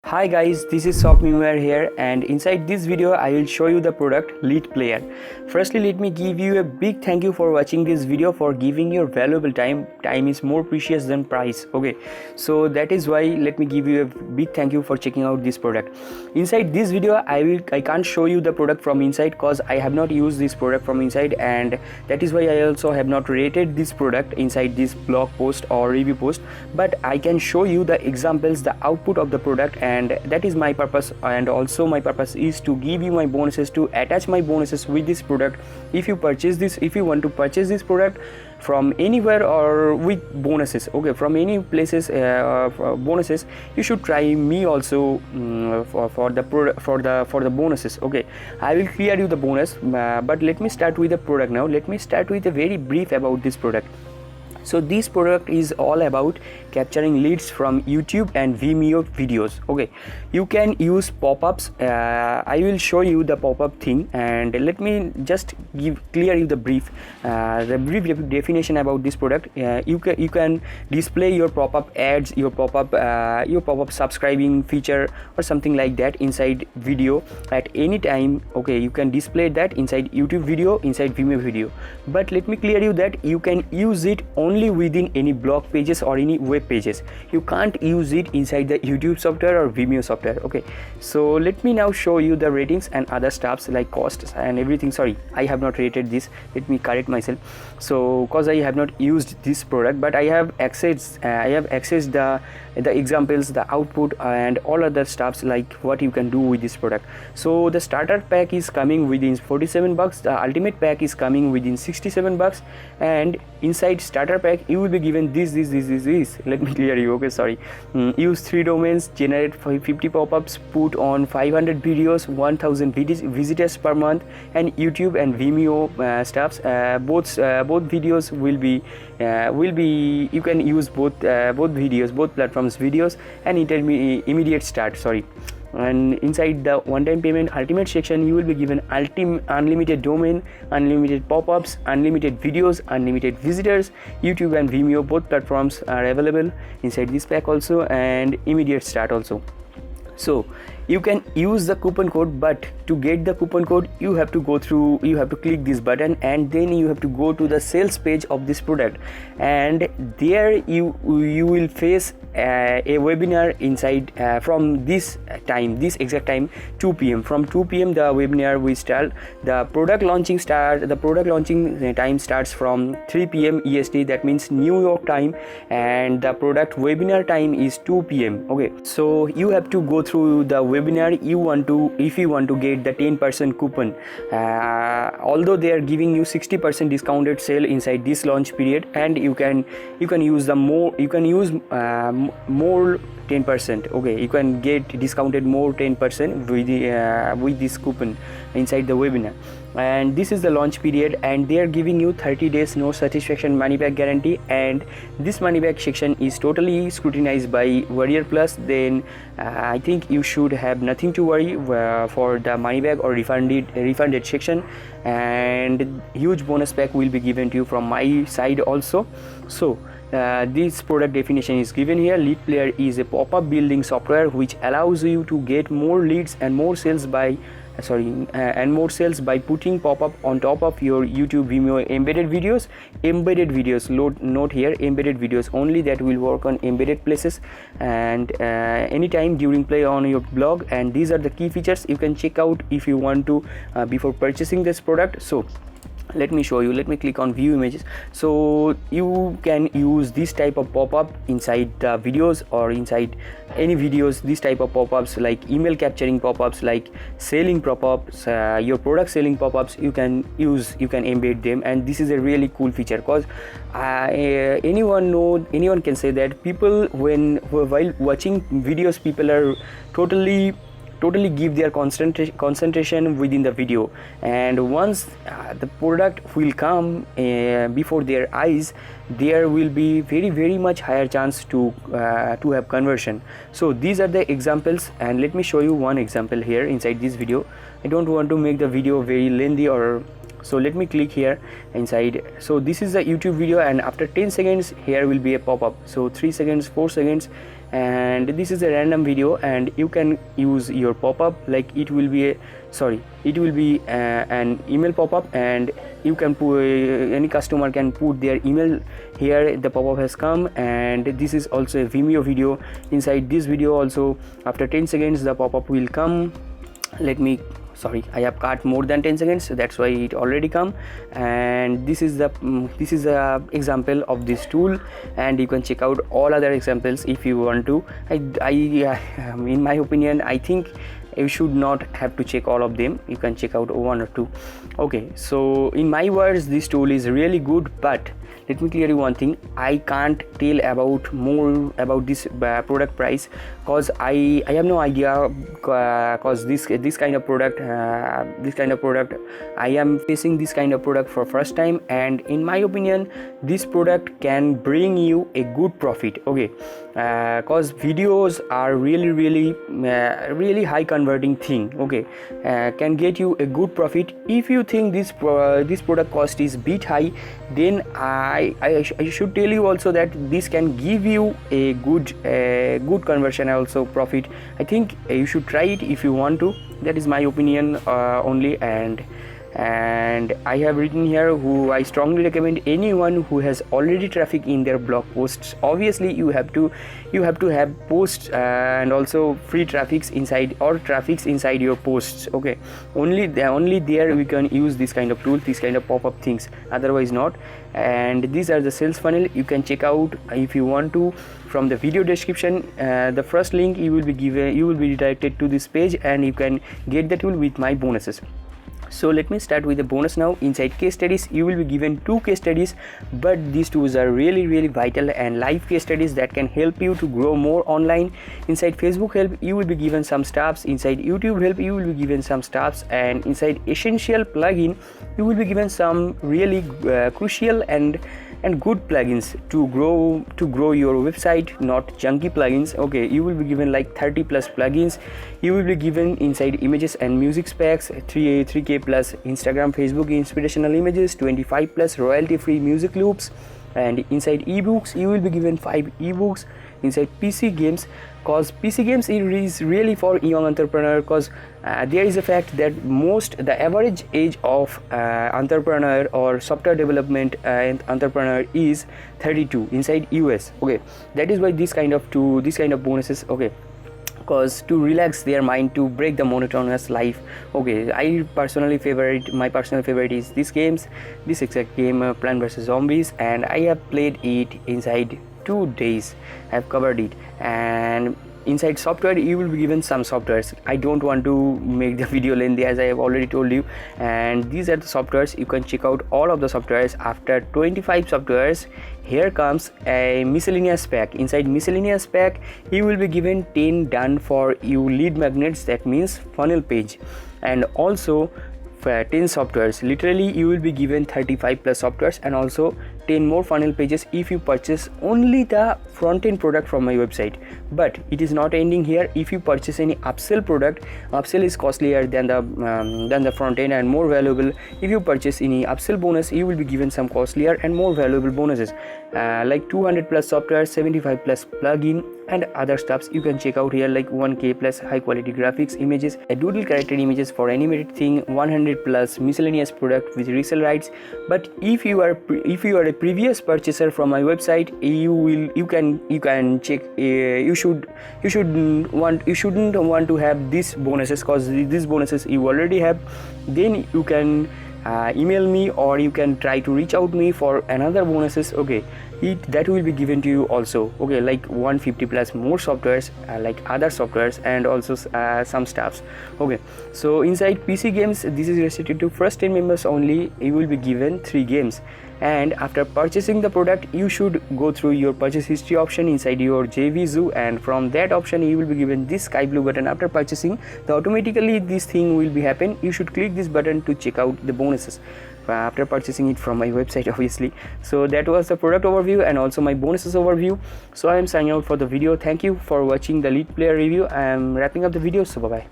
Hi guys, this is softmemeware here, and inside this video I will show you the product LeadPlayer. Firstly, let me give you a big thank you for watching this video, for giving your valuable time. Time is more precious than price. Okay, so that is why let me give you a big thank you for checking out this product. Inside this video I can't show you the product from inside because I have not used this product from inside, and that is why I also have not rated this product inside this blog post or review post. But I can show you the examples, the output of the product, and that is my purpose. And also my purpose is to give you my bonuses, to attach my bonuses with this product. If you want to purchase this product from anywhere or with bonuses, okay, from any places, bonuses, you should try me also for the bonuses. Okay, I will clear you the bonus, but let me start with the product now. Let me start with a very brief about this product. So this product is all about capturing leads from YouTube and Vimeo videos. Okay, you can use pop-ups. I will show you the pop-up thing, and let me just clear you the brief definition about this product. You can display your pop-up ads, your pop-up subscribing feature or something like that inside video at any time. Okay, you can display that inside YouTube video, inside Vimeo video. But let me clear you that you can use it only within any blog pages or any web pages. You can't use it inside the YouTube software or Vimeo software. Okay, so let me now show you the ratings and other stuffs like costs and everything. Sorry, I have not rated this. Let me correct myself. So because I have not used this product, but I have accessed the examples, the output, and all other stuffs like what you can do with this product. So the starter pack is coming within 47 bucks. The ultimate pack is coming within 67 bucks, and inside starter pack you will be given this. Let me clear you. Okay, sorry. Use 3 domains, generate 50 pop-ups, put on 500 videos, 1000 visitors per month, and YouTube and Vimeo stuffs. Both videos will be you can use both videos, both platforms videos, and immediate start. Sorry. And inside the one-time payment ultimate section, you will be given unlimited domain, unlimited pop-ups, unlimited videos, unlimited visitors. YouTube and Vimeo, both platforms are available inside this pack also, and immediate start also. So you can use the coupon code, but to get the coupon code you have to click this button, and then you have to go to the sales page of this product, and there you will face a webinar inside from this exact time, 2 p.m. From 2 p.m. the webinar will start. The product launching time starts from 3 p.m. EST, that means New York time, and the product webinar time is 2 p.m. Okay, so you have to go through the webinar if you want to get the 10% coupon. Although they are giving you 60% discounted sale inside this launch period, and you can use more 10%. Okay, you can get discounted more 10% with this coupon inside the webinar. And this is the launch period, and they are giving you 30 days no satisfaction money back guarantee, and this money back section is totally scrutinized by Warrior Plus. Then I think you should have nothing to worry for the money back or refunded section, and huge bonus pack will be given to you from my side also. So this product definition is given here. LeadPlayer is a pop-up building software which allows you to get more leads and more sales by putting pop-up on top of your YouTube Vimeo embedded videos. Note here, embedded videos only, that will work on embedded places and anytime during play on your blog. And these are the key features you can check out if you want to before purchasing this product. So let me show you. Let me click on view images. So you can use this type of pop-up inside the videos or inside any videos. This type of pop-ups like email capturing pop-ups, like selling pop-ups, your product selling pop-ups, you can embed them. And this is a really cool feature because anyone can say that people while watching videos, people are totally give their concentration within the video, and once the product will come before their eyes, there will be very much higher chance to have conversion. So these are the examples, and let me show you one example here inside this video. I don't want to make the video very lengthy, or so let me click here inside. So this is the YouTube video, and after 10 seconds here will be a pop-up. So 3 seconds, 4 seconds, and this is a random video, and you can use your pop-up, like it will be an email pop-up, and you can put any customer can put their email here. The pop-up has come, and this is also a Vimeo video. Inside this video also, after 10 seconds the pop-up will come. I have cut more than 10 seconds, so that's why it already come. And this is the example of this tool, and you can check out all other examples if you want to. In my opinion, I think you should not have to check all of them. You can check out one or two. Okay, so in my words, this tool is really good, but let me clear you one thing. I can't tell more about this product price, cause I have no idea, cause this kind of product I am facing this kind of product for first time, and in my opinion this product can bring you a good profit. Okay, cause videos are really high converting thing. Okay, can get you a good profit. If you think this product cost is bit high, then I should tell you also that this can give you a good conversion, also profit. I think you should try it if you want to. That is my opinion only, and I have written here who I strongly recommend anyone who has already traffic in their blog posts. Obviously you have to have posts and also free traffics inside your posts. Okay, only there we can use this kind of tool, this kind of pop-up things, otherwise not. And these are the sales funnel. You can check out if you want to from the video description. The first link you will be redirected to this page, and you can get the tool with my bonuses. So let me start with the bonus now. Inside case studies, you will be given 2 case studies, but these tools are really vital and live case studies that can help you to grow more online. Inside Facebook help, you will be given some stuffs. Inside YouTube help, you will be given some stuffs, and inside essential plugin, you will be given some really crucial and good plugins to grow your website, not junky plugins. Okay, you will be given like 30 plus plugins. You will be given inside images and music specs, 3k plus Instagram Facebook inspirational images, 25 plus royalty free music loops, and inside ebooks you will be given 5 ebooks. Inside PC games, cause PC games is really for young entrepreneur, cause there is a fact that the average age of entrepreneur or software development entrepreneur is 32 inside US. Okay, that is why this kind of bonuses. Okay, cause to relax their mind, to break the monotonous life. Okay, my personal favorite is this exact game, Plant vs Zombies, and I have played it inside 2 days. I have covered it. And inside software, you will be given some softwares. I don't want to make the video lengthy, as I have already told you, and these are the softwares. You can check out all of the softwares. After 25 softwares, here comes a miscellaneous pack. Inside miscellaneous pack, you will be given 10 done for you lead magnets, that means funnel page, and also 10 softwares. Literally you will be given 35 plus softwares, and also 10 more funnel pages if you purchase only the front-end product from my website. But it is not ending here. If you purchase any upsell product, upsell is costlier than the front-end and more valuable. If you purchase any upsell bonus, you will be given some costlier and more valuable bonuses, like 200 plus software, 75 plus plugin, and other stuffs. You can check out here, like 1k plus high quality graphics images, a doodle character images for animated thing, 100 plus miscellaneous product with resale rights. But if you are a previous purchaser from my website, you can check. You shouldn't want to have these bonuses, cause these bonuses you already have. Then you can email me, or you can try to reach out me for another bonuses. Okay, that will be given to you also. Okay, like 150 plus more softwares, like other softwares, and also some stuffs. Okay, so inside PC games, this is restricted to first 10 members only. You will be given 3 games, and after purchasing the product, you should go through your purchase history option inside your JV Zoo, and from that option you will be given this sky blue button. After purchasing, automatically this thing will be happen. You should click this button to check out the bonuses after purchasing it from my website, obviously. So that was the product overview and also my bonuses overview. So I am signing out for the video. Thank you for watching the LeadPlayer review. I am wrapping up the video, so bye bye.